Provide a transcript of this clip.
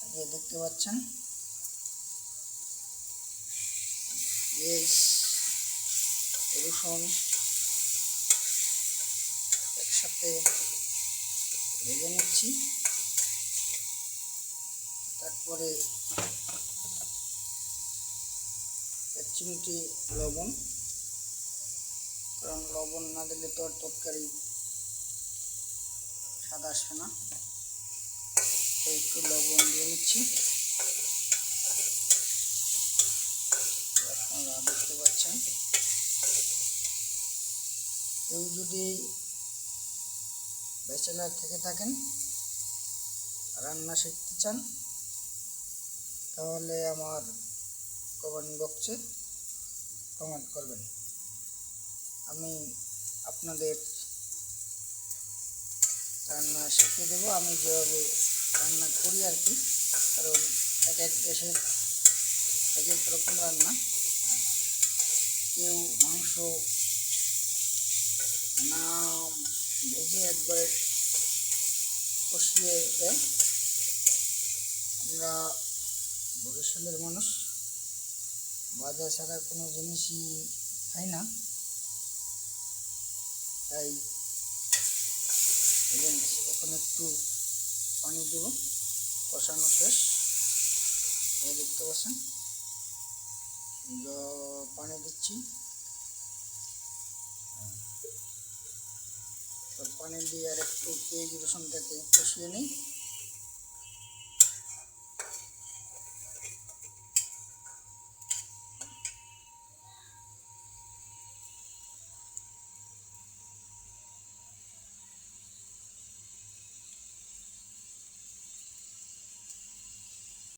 ये देखते पाচ্ছেন পেঁয়াজ রসুন একসাথে ভেজে নিচ্ছি। তারপরে 1 চিমটি লবণ, কারণ লবণ না দিলে তো আর তরকারি স্বাদ আসবে না। একটু লবণ দিয়ে নিচ্ছি। আপনারা দেখতে পাচ্ছেন, কেউ যদি ব্যাচেলার থেকে থাকেন, রান্না শিখতে চান, তাহলে আমার কমেন্ট বক্সে কমেন্ট করবেন। আমি আপনাদের রান্না শিখিয়ে দেবো, আমি যেভাবে রান্না করি আর কি। কারণ এক এক দেশের এক এক রকম রান্না। কেউ মাংস না ভেজে একবারে কষিয়ে দেয়। আমরা বরিশালের মানুষ ভাজা ছাড়া কোনো জিনিসই খাই না, তাই এখন একটু পানি দেব। কষানো শেষ, দেখতে পাচ্ছেন পানি দিচ্ছি। পানি দিয়ে আর একটু পেঁয়াজ রসুনটাকে কষিয়ে নিই।